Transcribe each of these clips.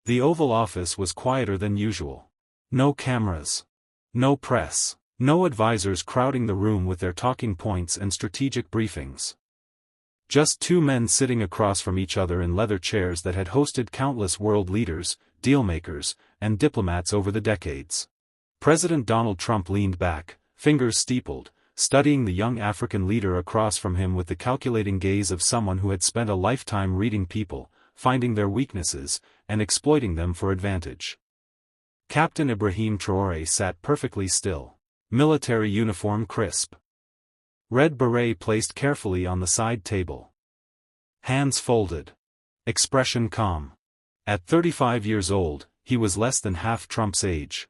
The Oval Office was quieter than usual. No cameras. No press. No advisors crowding the room with their talking points and strategic briefings. Just two men sitting across from each other in leather chairs that had hosted countless world leaders, dealmakers, and diplomats over the decades. President Donald Trump leaned back, fingers steepled, studying the young African leader across from him with the calculating gaze of someone who had spent a lifetime reading people, finding their weaknesses, and exploiting them for advantage. Captain Ibrahim Traoré sat perfectly still. Military uniform crisp. Red beret placed carefully on the side table. Hands folded. Expression calm. At 35 years old, he was less than half Trump's age.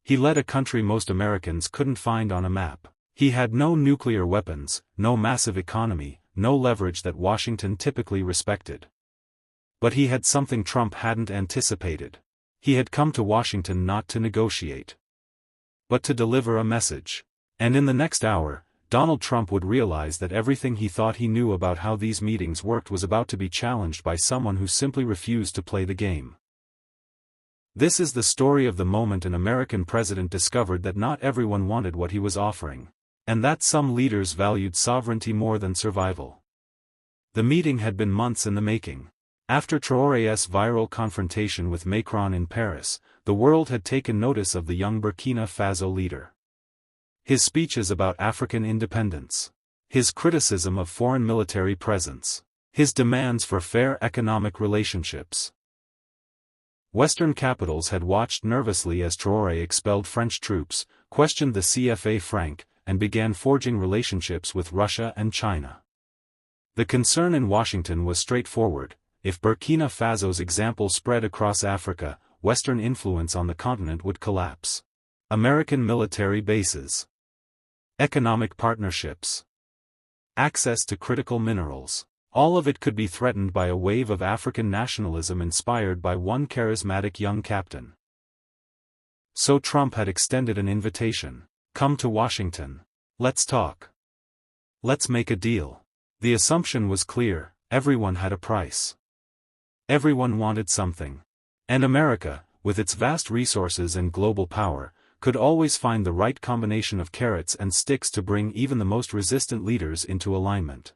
He led a country most Americans couldn't find on a map. He had no nuclear weapons, no massive economy, no leverage that Washington typically respected. But he had something Trump hadn't anticipated. He had come to Washington not to negotiate, but to deliver a message. And in the next hour, Donald Trump would realize that everything he thought he knew about how these meetings worked was about to be challenged by someone who simply refused to play the game. This is the story of the moment an American president discovered that not everyone wanted what he was offering, and that some leaders valued sovereignty more than survival. The meeting had been months in the making. After Traoré's viral confrontation with Macron in Paris, the world had taken notice of the young Burkina Faso leader. His speeches about African independence, his criticism of foreign military presence, his demands for fair economic relationships. Western capitals had watched nervously as Traoré expelled French troops, questioned the CFA franc, and began forging relationships with Russia and China. The concern in Washington was straightforward: if Burkina Faso's example spread across Africa, Western influence on the continent would collapse. American military bases, economic partnerships, access to critical minerals, all of it could be threatened by a wave of African nationalism inspired by one charismatic young captain. So Trump had extended an invitation. Come to Washington. Let's talk. Let's make a deal. The assumption was clear: everyone had a price. Everyone wanted something. And America, with its vast resources and global power, could always find the right combination of carrots and sticks to bring even the most resistant leaders into alignment.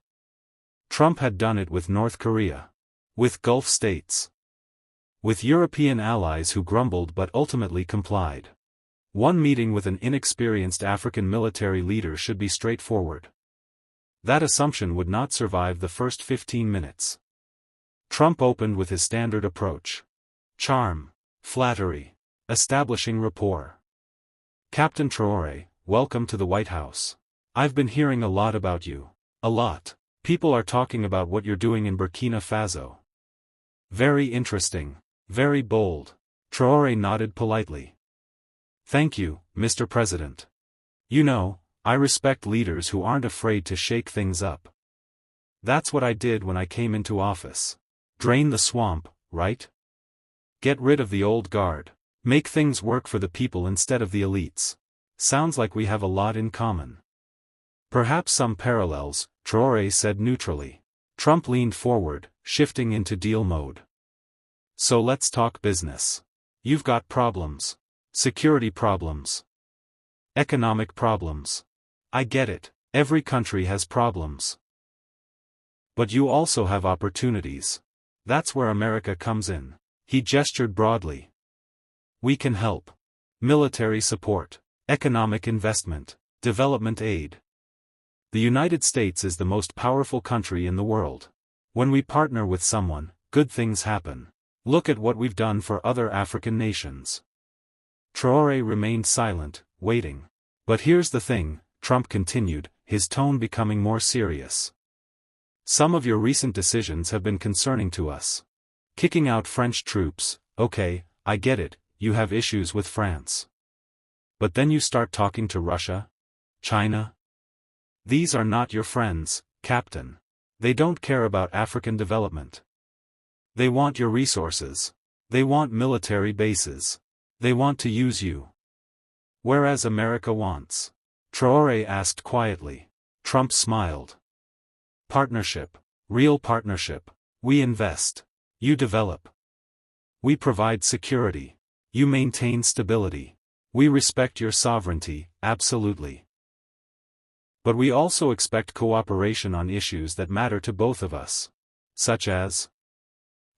Trump had done it with North Korea, with Gulf states, with European allies who grumbled but ultimately complied. One meeting with an inexperienced African military leader should be straightforward. That assumption would not survive the first 15 minutes. Trump opened with his standard approach: charm, flattery, establishing rapport. Captain Traoré, welcome to the White House. I've been hearing a lot about you. A lot. People are talking about what you're doing in Burkina Faso. Very interesting. Very bold. Traoré nodded politely. Thank you, Mr. President. You know, I respect leaders who aren't afraid to shake things up. That's what I did when I came into office. Drain the swamp, right? Get rid of the old guard. Make things work for the people instead of the elites. Sounds like we have a lot in common. Perhaps some parallels, Traoré said neutrally. Trump leaned forward, shifting into deal mode. So let's talk business. You've got problems. Security problems. Economic problems. I get it. Every country has problems. But you also have opportunities. That's where America comes in. He gestured broadly. We can help. Military support, economic investment, development aid. The United States is the most powerful country in the world. When we partner with someone, good things happen. Look at what we've done for other African nations. Traoré remained silent, waiting. But here's the thing, Trump continued, his tone becoming more serious. Some of your recent decisions have been concerning to us. Kicking out French troops, okay, I get it, you have issues with France. But then you start talking to Russia? China? These are not your friends, Captain. They don't care about African development. They want your resources. They want military bases. They want to use you. Whereas America wants. Traoré asked quietly. Trump smiled. Partnership. Real partnership. We invest. You develop. We provide security. You maintain stability. We respect your sovereignty, absolutely. But we also expect cooperation on issues that matter to both of us. Such as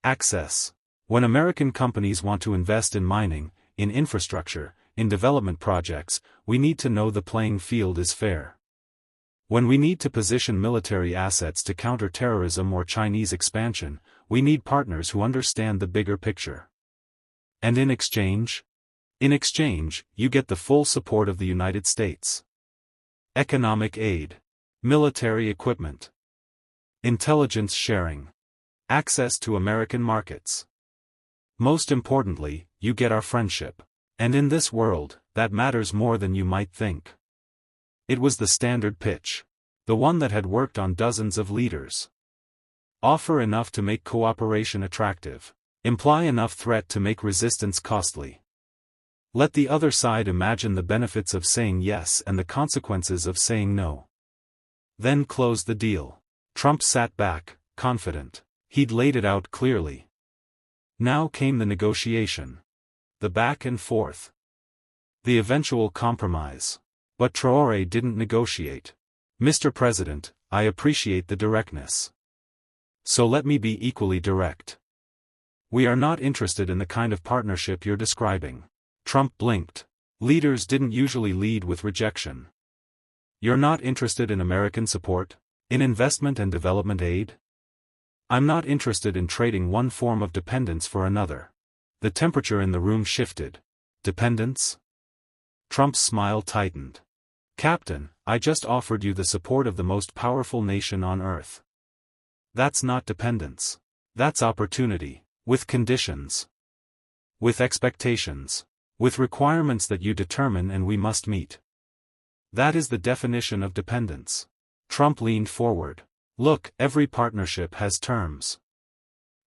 access. When American companies want to invest in mining, in infrastructure, in development projects, we need to know the playing field is fair. When we need to position military assets to counter terrorism or Chinese expansion, we need partners who understand the bigger picture. And in exchange? In exchange, you get the full support of the United States. Economic aid. Military equipment. Intelligence sharing. Access to American markets. Most importantly, you get our friendship. And in this world, that matters more than you might think. It was the standard pitch. The one that had worked on dozens of leaders. Offer enough to make cooperation attractive. Imply enough threat to make resistance costly. Let the other side imagine the benefits of saying yes and the consequences of saying no. Then close the deal. Trump sat back, confident. He'd laid it out clearly. Now came the negotiation. The back and forth. The eventual compromise. But Traoré didn't negotiate. Mr. President, I appreciate the directness. So let me be equally direct. We are not interested in the kind of partnership you're describing. Trump blinked. Leaders didn't usually lead with rejection. You're not interested in American support? In investment and development aid? I'm not interested in trading one form of dependence for another. The temperature in the room shifted. Dependence? Trump's smile tightened. Captain, I just offered you the support of the most powerful nation on earth. That's not dependence. That's opportunity, with conditions. With expectations. With requirements that you determine and we must meet. That is the definition of dependence. Trump leaned forward. Look, every partnership has terms.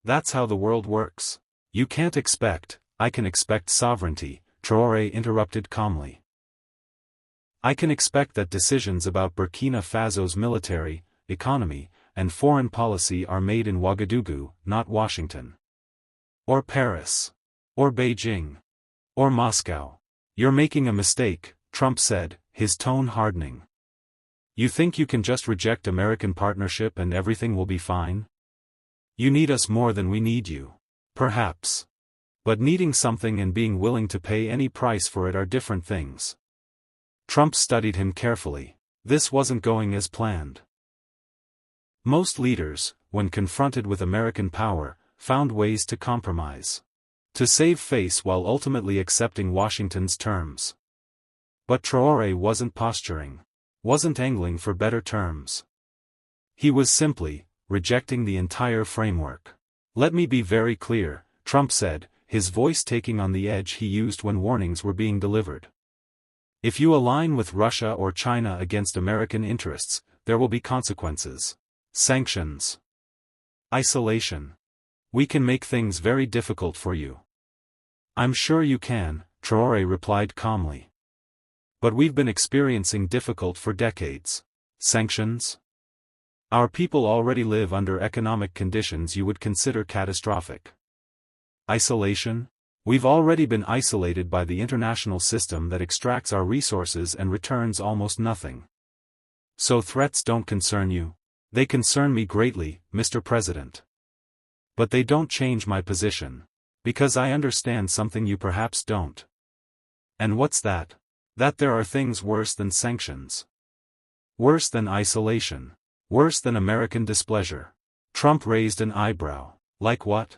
That's how the world works. You can't expect, I can expect sovereignty, Traoré interrupted calmly. I can expect that decisions about Burkina Faso's military, economy, and foreign policy are made in Ouagadougou, not Washington. Or Paris. Or Beijing. Or Moscow. You're making a mistake, Trump said, his tone hardening. You think you can just reject American partnership and everything will be fine? You need us more than we need you. Perhaps. But needing something and being willing to pay any price for it are different things. Trump studied him carefully. This wasn't going as planned. Most leaders, when confronted with American power, found ways to compromise. To save face while ultimately accepting Washington's terms. But Traoré wasn't posturing. Wasn't angling for better terms. He was simply rejecting the entire framework. Let me be very clear, Trump said, his voice taking on the edge he used when warnings were being delivered. If you align with Russia or China against American interests, there will be consequences. Sanctions. Isolation. We can make things very difficult for you. I'm sure you can, Traoré replied calmly. But we've been experiencing difficult for decades. Sanctions? Our people already live under economic conditions you would consider catastrophic. Isolation? We've already been isolated by the international system that extracts our resources and returns almost nothing. So threats don't concern you? They concern me greatly, Mr. President. But they don't change my position. Because I understand something you perhaps don't. And what's that? That there are things worse than sanctions. Worse than isolation. Worse than American displeasure. Trump raised an eyebrow. Like what?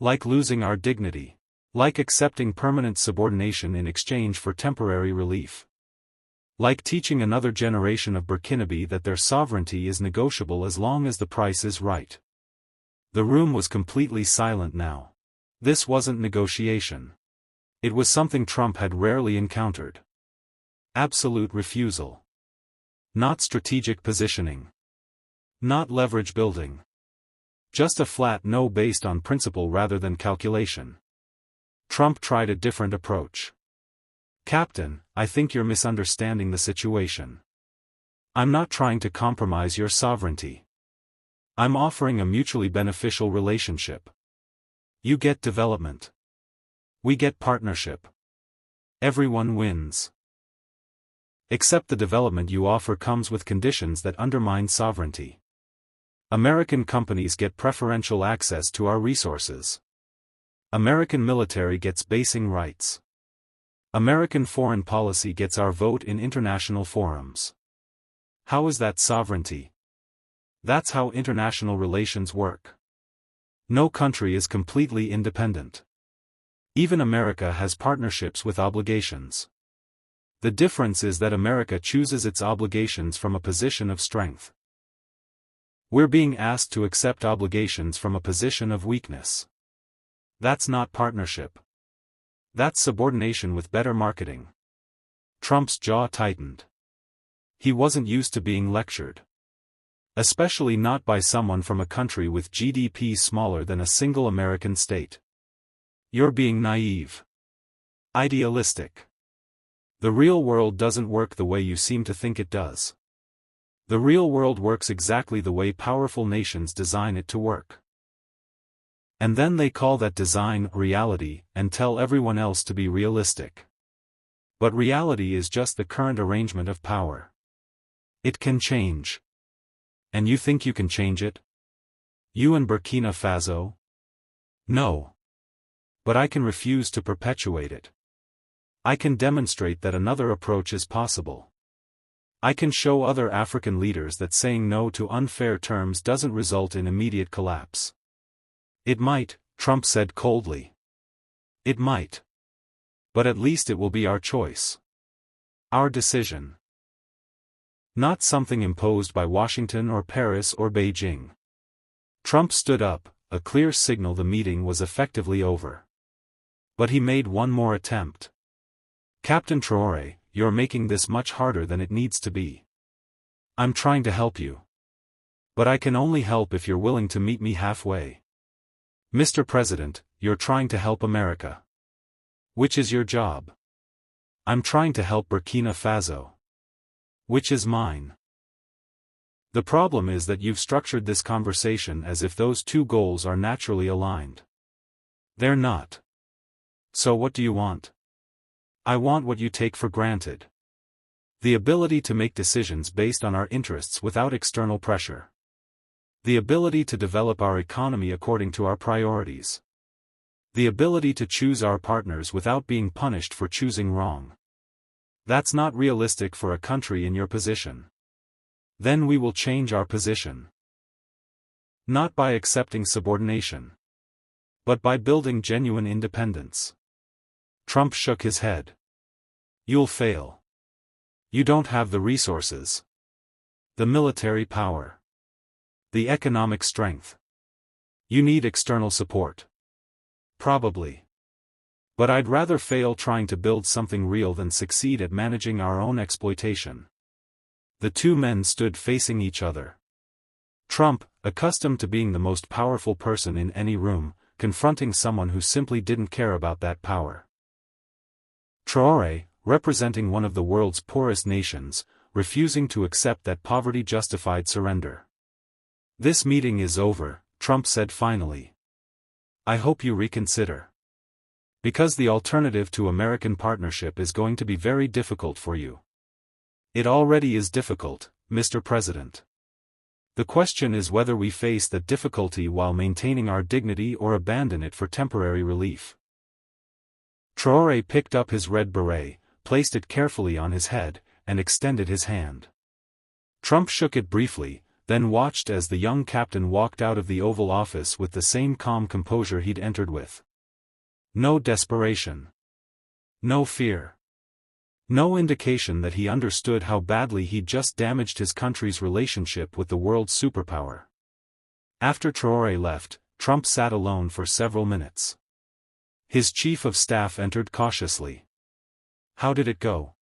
Like losing our dignity. Like accepting permanent subordination in exchange for temporary relief. Like teaching another generation of Burkinabe that their sovereignty is negotiable as long as the price is right. The room was completely silent now. This wasn't negotiation. It was something Trump had rarely encountered. Absolute refusal. Not strategic positioning. Not leverage building. Just a flat no based on principle rather than calculation. Trump tried a different approach. Captain, I think you're misunderstanding the situation. I'm not trying to compromise your sovereignty. I'm offering a mutually beneficial relationship. You get development. We get partnership. Everyone wins. Except the development you offer comes with conditions that undermine sovereignty. American companies get preferential access to our resources. American military gets basing rights. American foreign policy gets our vote in international forums. How is that sovereignty? That's how international relations work. No country is completely independent. Even America has partnerships with obligations. The difference is that America chooses its obligations from a position of strength. We're being asked to accept obligations from a position of weakness. That's not partnership. That's subordination with better marketing. Trump's jaw tightened. He wasn't used to being lectured. Especially not by someone from a country with GDP smaller than a single American state. You're being naive. Idealistic. The real world doesn't work the way you seem to think it does. The real world works exactly the way powerful nations design it to work. And then they call that design reality and tell everyone else to be realistic. But reality is just the current arrangement of power. It can change. And you think you can change it? You and Burkina Faso? No. But I can refuse to perpetuate it. I can demonstrate that another approach is possible. I can show other African leaders that saying no to unfair terms doesn't result in immediate collapse. It might, Trump said coldly. It might. But at least it will be our choice. Our decision. Not something imposed by Washington or Paris or Beijing. Trump stood up, a clear signal the meeting was effectively over. But he made one more attempt. Captain Traoré, you're making this much harder than it needs to be. I'm trying to help you. But I can only help if you're willing to meet me halfway. Mr. President, you're trying to help America. Which is your job? I'm trying to help Burkina Faso. Which is mine. The problem is that you've structured this conversation as if those two goals are naturally aligned. They're not. So what do you want? I want what you take for granted. The ability to make decisions based on our interests without external pressure. The ability to develop our economy according to our priorities. The ability to choose our partners without being punished for choosing wrong. That's not realistic for a country in your position. Then we will change our position. Not by accepting subordination. But by building genuine independence. Trump shook his head. You'll fail. You don't have the resources. The military power. The economic strength. You need external support. Probably. But I'd rather fail trying to build something real than succeed at managing our own exploitation. The two men stood facing each other. Trump, accustomed to being the most powerful person in any room, confronting someone who simply didn't care about that power. Traoré, representing one of the world's poorest nations, refusing to accept that poverty justified surrender. This meeting is over, Trump said finally. I hope you reconsider. Because the alternative to American partnership is going to be very difficult for you. It already is difficult, Mr. President. The question is whether we face that difficulty while maintaining our dignity or abandon it for temporary relief. Traoré picked up his red beret, placed it carefully on his head, and extended his hand. Trump shook it briefly, then watched as the young captain walked out of the Oval Office with the same calm composure he'd entered with. No desperation. No fear. No indication that he understood how badly he'd just damaged his country's relationship with the world's superpower. After Traoré left, Trump sat alone for several minutes. His chief of staff entered cautiously. How did it go?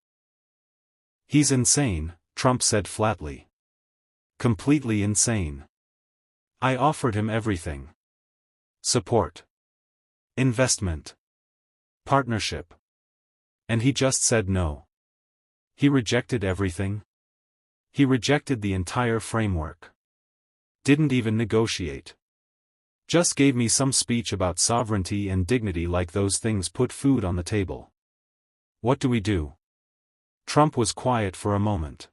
He's insane, Trump said flatly. Completely insane. I offered him everything. Support. Investment. Partnership. And he just said no. He rejected everything. He rejected the entire framework. Didn't even negotiate. Just gave me some speech about sovereignty and dignity like those things put food on the table. What do we do? Trump was quiet for a moment.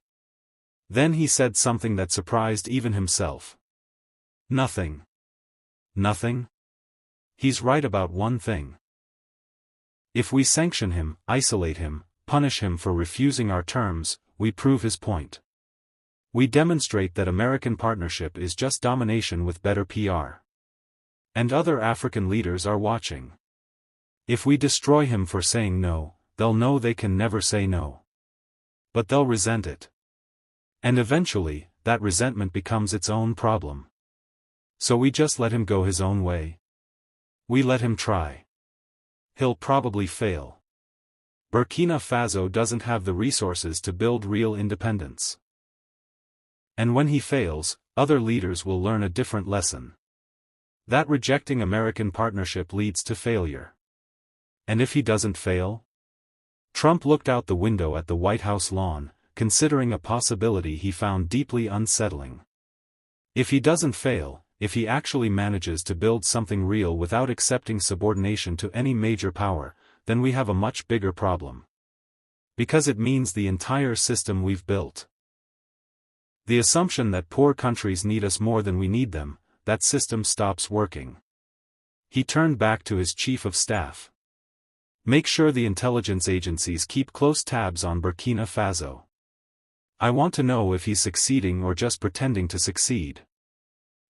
Then he said something that surprised even himself. Nothing. Nothing? He's right about one thing. If we sanction him, isolate him, punish him for refusing our terms, we prove his point. We demonstrate that American partnership is just domination with better PR. And other African leaders are watching. If we destroy him for saying no, they'll know they can never say no. But they'll resent it. And eventually, that resentment becomes its own problem. So we just let him go his own way. We let him try. He'll probably fail. Burkina Faso doesn't have the resources to build real independence. And when he fails, other leaders will learn a different lesson. That rejecting American partnership leads to failure. And if he doesn't fail? Trump looked out the window at the White House lawn, considering a possibility he found deeply unsettling. If he doesn't fail, if he actually manages to build something real without accepting subordination to any major power, then we have a much bigger problem. Because it means the entire system we've built. The assumption that poor countries need us more than we need them, that system stops working. He turned back to his chief of staff. Make sure the intelligence agencies keep close tabs on Burkina Faso. I want to know if he's succeeding or just pretending to succeed.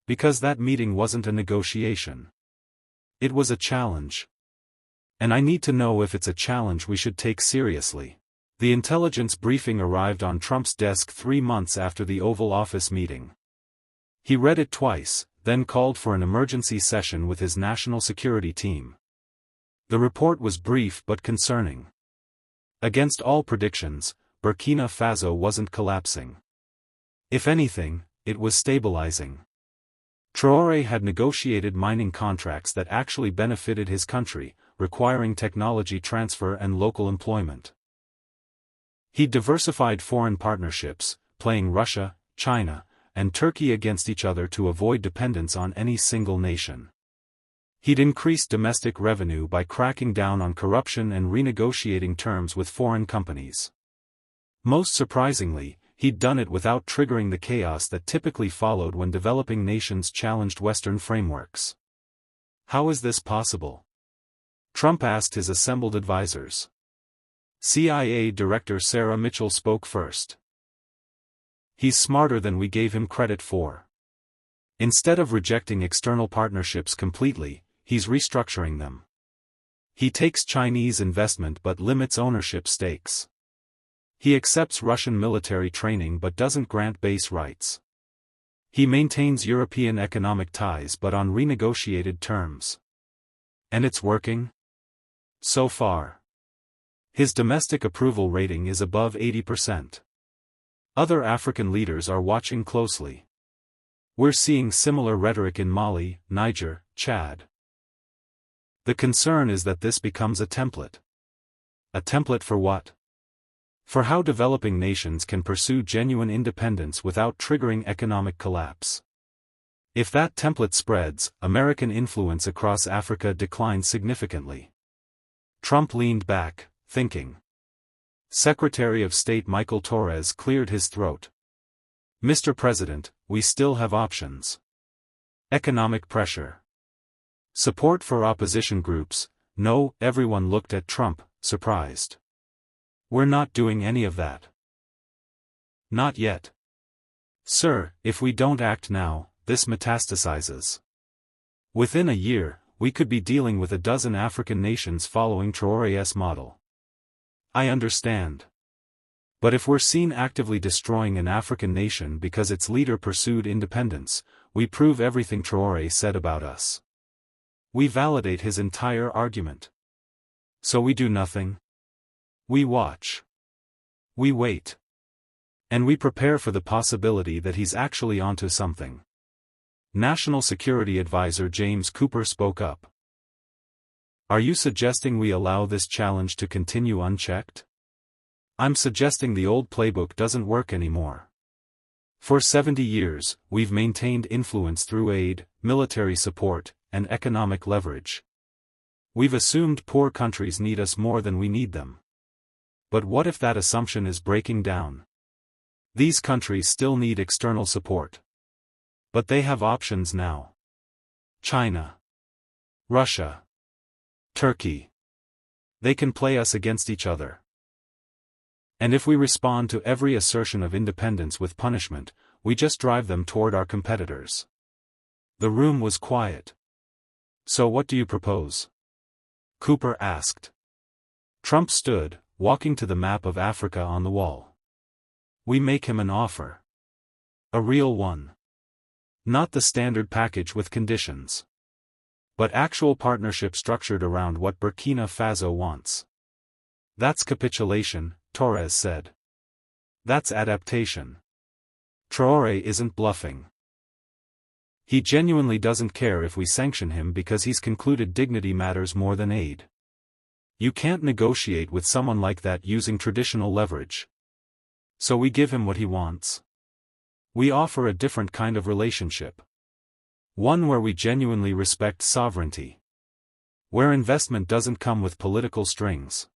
Because that meeting wasn't a negotiation. It was a challenge. And I need to know if it's a challenge we should take seriously. The intelligence briefing arrived on Trump's desk 3 months after the Oval Office meeting. He read it twice, then called for an emergency session with his national security team. The report was brief but concerning. Against all predictions, Burkina Faso wasn't collapsing. If anything, it was stabilizing. Traoré had negotiated mining contracts that actually benefited his country, requiring technology transfer and local employment. He diversified foreign partnerships, playing Russia, China, and Turkey against each other to avoid dependence on any single nation. He'd increased domestic revenue by cracking down on corruption and renegotiating terms with foreign companies. Most surprisingly, he'd done it without triggering the chaos that typically followed when developing nations challenged Western frameworks. How is this possible? Trump asked his assembled advisors. CIA Director Sarah Mitchell spoke first. He's smarter than we gave him credit for. Instead of rejecting external partnerships completely, he's restructuring them. He takes Chinese investment but limits ownership stakes. He accepts Russian military training but doesn't grant base rights. He maintains European economic ties but on renegotiated terms. And it's working? So far. His domestic approval rating is above 80%. Other African leaders are watching closely. We're seeing similar rhetoric in Mali, Niger, Chad. The concern is that this becomes a template. A template for what? For how developing nations can pursue genuine independence without triggering economic collapse. If that template spreads, American influence across Africa declines significantly. Trump leaned back, thinking. Secretary of State Michael Torres cleared his throat. Mr. President, we still have options. Economic pressure. Support for opposition groups. No, everyone looked at Trump, surprised. We're not doing any of that. Not yet. Sir, if we don't act now, this metastasizes. Within a year, we could be dealing with a dozen African nations following Traoré's model. I understand. But if we're seen actively destroying an African nation because its leader pursued independence, we prove everything Traoré said about us. We validate his entire argument. So we do nothing. We watch. We wait. And we prepare for the possibility that he's actually onto something. National Security Advisor James Cooper spoke up. Are you suggesting we allow this challenge to continue unchecked? I'm suggesting the old playbook doesn't work anymore. For 70 years, we've maintained influence through aid, military support, and economic leverage. We've assumed poor countries need us more than we need them. But what if that assumption is breaking down? These countries still need external support. But they have options now. China, Russia, Turkey. They can play us against each other. And if we respond to every assertion of independence with punishment, we just drive them toward our competitors. The room was quiet. So what do you propose? Cooper asked. Trump stood, walking to the map of Africa on the wall. We make him an offer. A real one. Not the standard package with conditions. But actual partnership structured around what Burkina Faso wants. That's capitulation, Traoré said. That's adaptation. Traoré isn't bluffing. He genuinely doesn't care if we sanction him because he's concluded dignity matters more than aid. You can't negotiate with someone like that using traditional leverage. So we give him what he wants. We offer a different kind of relationship. One where we genuinely respect sovereignty. Where investment doesn't come with political strings.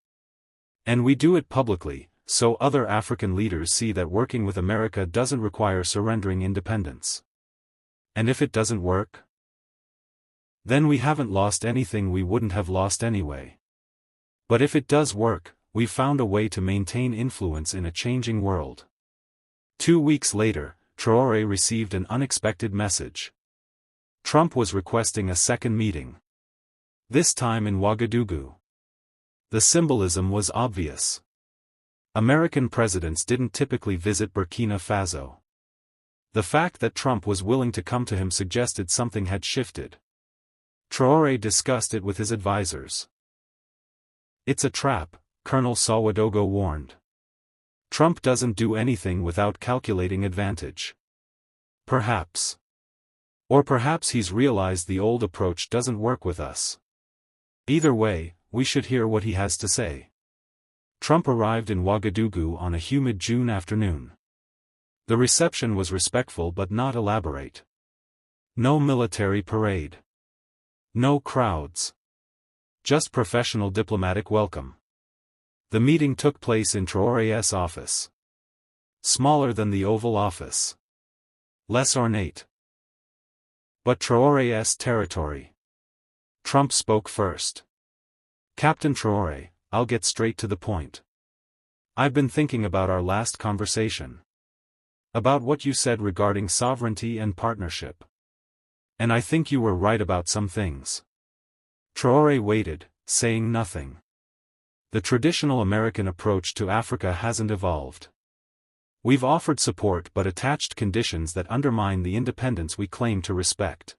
And we do it publicly, so other African leaders see that working with America doesn't require surrendering independence. And if it doesn't work? Then we haven't lost anything we wouldn't have lost anyway. But if it does work, we've found a way to maintain influence in a changing world. 2 weeks later, Traoré received an unexpected message. Trump was requesting a second meeting. This time in Ouagadougou. The symbolism was obvious. American presidents didn't typically visit Burkina Faso. The fact that Trump was willing to come to him suggested something had shifted. Traoré discussed it with his advisors. It's a trap, Colonel Ouagadougou warned. Trump doesn't do anything without calculating advantage. Perhaps. Or perhaps he's realized the old approach doesn't work with us. Either way, we should hear what he has to say. Trump arrived in Ouagadougou on a humid June afternoon. The reception was respectful but not elaborate. No military parade. No crowds. Just professional diplomatic welcome. The meeting took place in Traoré's office. Smaller than the Oval Office. Less ornate. But Traoré's territory. Trump spoke first. Captain Traoré, I'll get straight to the point. I've been thinking about our last conversation. About what you said regarding sovereignty and partnership. And I think you were right about some things. Traoré waited, saying nothing. The traditional American approach to Africa hasn't evolved. We've offered support but attached conditions that undermine the independence we claim to respect.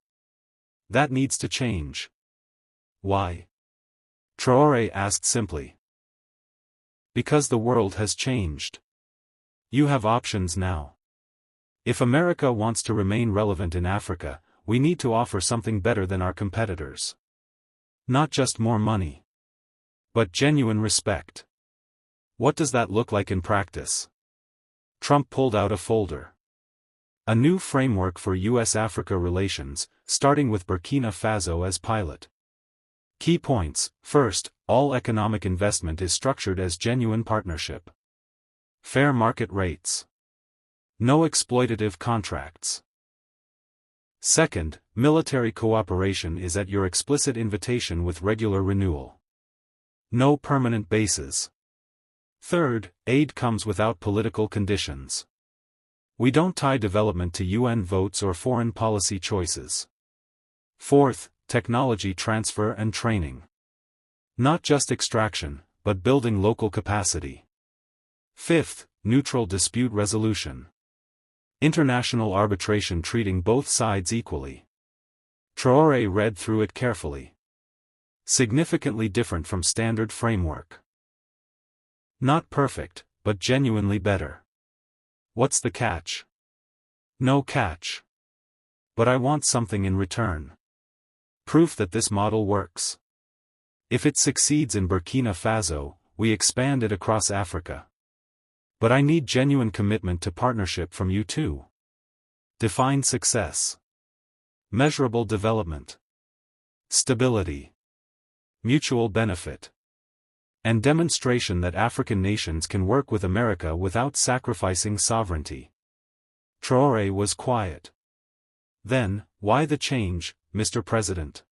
That needs to change. Why? Traoré asked simply. Because the world has changed. You have options now. If America wants to remain relevant in Africa, we need to offer something better than our competitors. Not just more money. But genuine respect. What does that look like in practice? Trump pulled out a folder. A new framework for U.S.-Africa relations, starting with Burkina Faso as pilot. Key points: first, all economic investment is structured as genuine partnership. Fair market rates. No exploitative contracts. Second, military cooperation is at your explicit invitation with regular renewal. No permanent bases. Third, aid comes without political conditions. We don't tie development to UN votes or foreign policy choices. Fourth, technology transfer and training. Not just extraction, but building local capacity. Fifth, neutral dispute resolution. International arbitration treating both sides equally. Traoré read through it carefully. Significantly different from standard framework. Not perfect, but genuinely better. What's the catch? No catch. But I want something in return. Proof that this model works. If it succeeds in Burkina Faso, we expand it across Africa. But I need genuine commitment to partnership from you too. Define success. Measurable development. Stability. Mutual benefit. And demonstration that African nations can work with America without sacrificing sovereignty. Traoré was quiet. Then, why the change, Mr. President?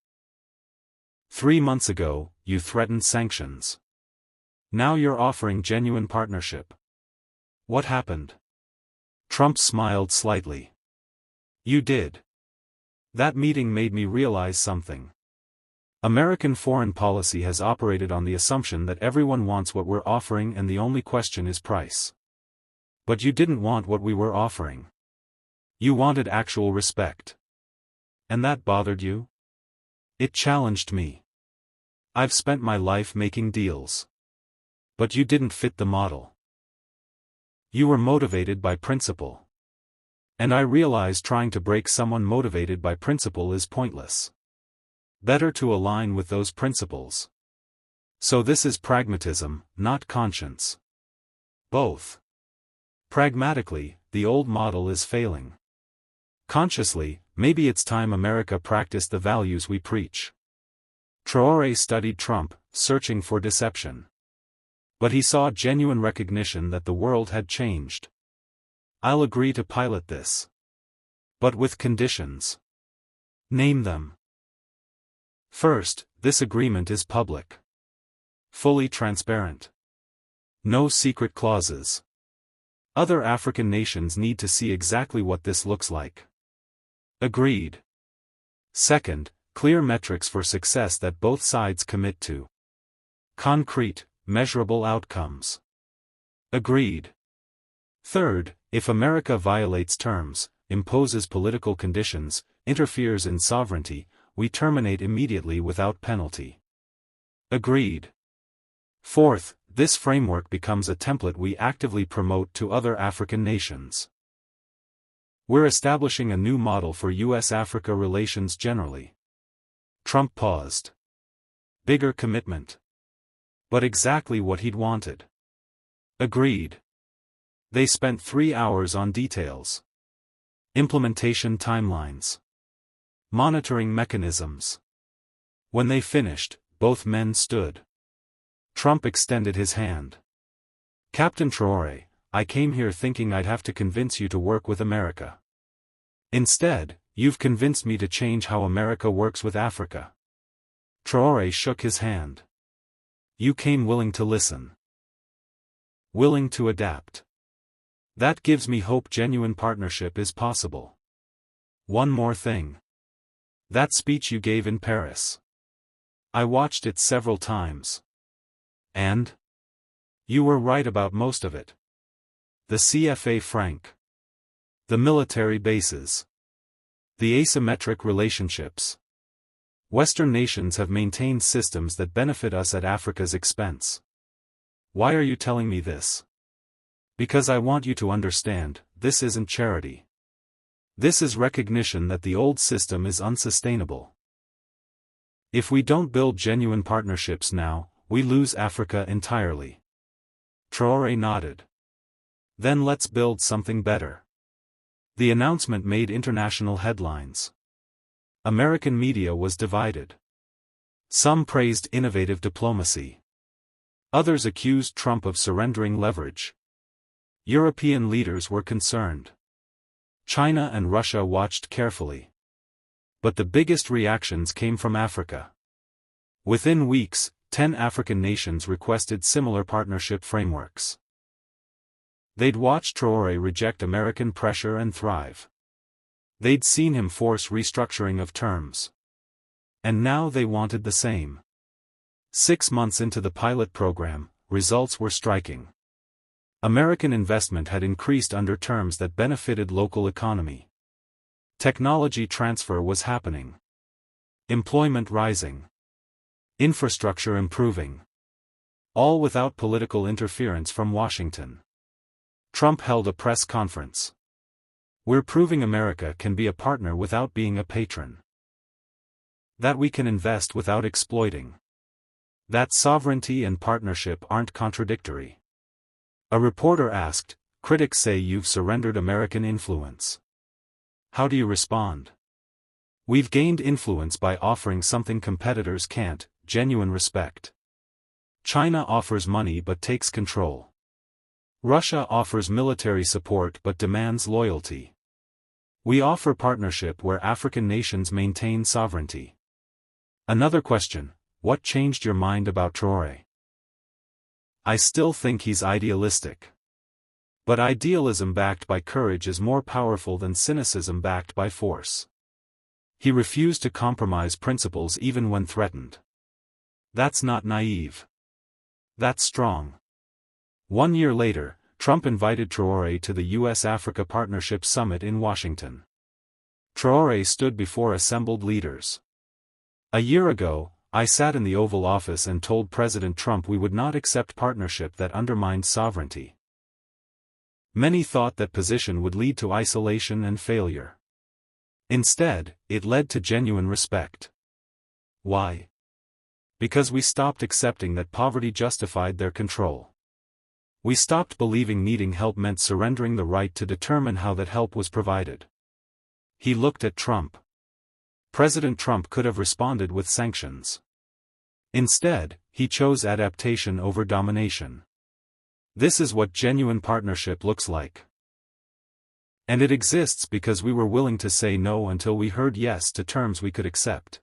3 months ago, you threatened sanctions. Now you're offering genuine partnership. What happened? Trump smiled slightly. You did. That meeting made me realize something. American foreign policy has operated on the assumption that everyone wants what we're offering and the only question is price. But you didn't want what we were offering. You wanted actual respect. And that bothered you? It challenged me. I've spent my life making deals. But you didn't fit the model. You were motivated by principle. And I realize trying to break someone motivated by principle is pointless. Better to align with those principles. So this is pragmatism, not conscience. Both. Pragmatically, the old model is failing. Consciously, maybe it's time America practiced the values we preach. Traoré studied Trump, searching for deception. But he saw genuine recognition that the world had changed. I'll agree to pilot this. But with conditions. Name them. First, this agreement is public. Fully transparent. No secret clauses. Other African nations need to see exactly what this looks like. Agreed. Second, clear metrics for success that both sides commit to. Concrete, measurable outcomes. Agreed. Third, if America violates terms, imposes political conditions, interferes in sovereignty, we terminate immediately without penalty. Agreed. Fourth, this framework becomes a template we actively promote to other African nations. We're establishing a new model for U.S.-Africa relations generally. Trump paused. Bigger commitment. But exactly what he'd wanted. Agreed. They spent 3 hours on details. Implementation timelines. Monitoring mechanisms. When they finished, both men stood. Trump extended his hand. Captain Traoré, I came here thinking I'd have to convince you to work with America. Instead, you've convinced me to change how America works with Africa. Traoré shook his hand. You came willing to listen. Willing to adapt. That gives me hope genuine partnership is possible. One more thing. That speech you gave in Paris. I watched it several times. And? You were right about most of it. The CFA franc. The military bases. The asymmetric relationships. Western nations have maintained systems that benefit us at Africa's expense. Why are you telling me this? Because I want you to understand, this isn't charity. This is recognition that the old system is unsustainable. If we don't build genuine partnerships now, we lose Africa entirely. Traoré nodded. Then let's build something better. The announcement made international headlines. American media was divided. Some praised innovative diplomacy. Others accused Trump of surrendering leverage. European leaders were concerned. China and Russia watched carefully. But the biggest reactions came from Africa. Within weeks, 10 African nations requested similar partnership frameworks. They'd watched Traoré reject American pressure and thrive. They'd seen him force restructuring of terms. And now they wanted the same. 6 months into the pilot program, results were striking. American investment had increased under terms that benefited local economy. Technology transfer was happening. Employment rising. Infrastructure improving. All without political interference from Washington. Trump held a press conference. We're proving America can be a partner without being a patron. That we can invest without exploiting. That sovereignty and partnership aren't contradictory. A reporter asked, critics say you've surrendered American influence. How do you respond? We've gained influence by offering something competitors can't, genuine respect. China offers money but takes control. Russia offers military support but demands loyalty. We offer partnership where African nations maintain sovereignty. Another question: what changed your mind about Traoré? I still think he's idealistic. But idealism backed by courage is more powerful than cynicism backed by force. He refused to compromise principles even when threatened. That's not naive. That's strong. 1 year later, Trump invited Traoré to the U.S.-Africa Partnership Summit in Washington. Traoré stood before assembled leaders. A year ago, I sat in the Oval Office and told President Trump we would not accept partnership that undermined sovereignty. Many thought that position would lead to isolation and failure. Instead, it led to genuine respect. Why? Because we stopped accepting that poverty justified their control. We stopped believing needing help meant surrendering the right to determine how that help was provided. He looked at Trump. President Trump could have responded with sanctions. Instead, he chose adaptation over domination. This is what genuine partnership looks like. And it exists because we were willing to say no until we heard yes to terms we could accept.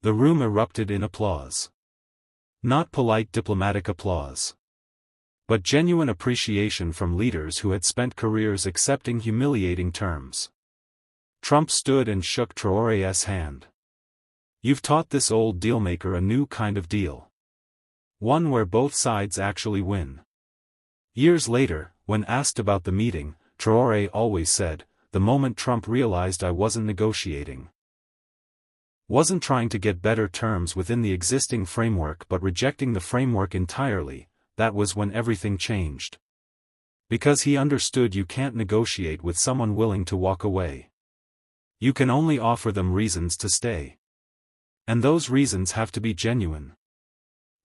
The room erupted in applause. Not polite diplomatic applause, but genuine appreciation from leaders who had spent careers accepting humiliating terms. Trump stood and shook Traoré's hand. You've taught this old dealmaker a new kind of deal. One where both sides actually win. Years later, when asked about the meeting, Traoré always said, "The moment Trump realized I wasn't negotiating. Wasn't trying to get better terms within the existing framework but rejecting the framework entirely, that was when everything changed." Because he understood you can't negotiate with someone willing to walk away. You can only offer them reasons to stay. And those reasons have to be genuine.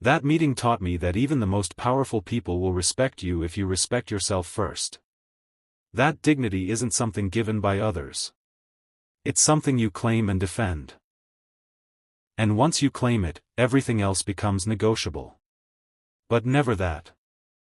That meeting taught me that even the most powerful people will respect you if you respect yourself first. That dignity isn't something given by others. It's something you claim and defend. And once you claim it, everything else becomes negotiable. But never that.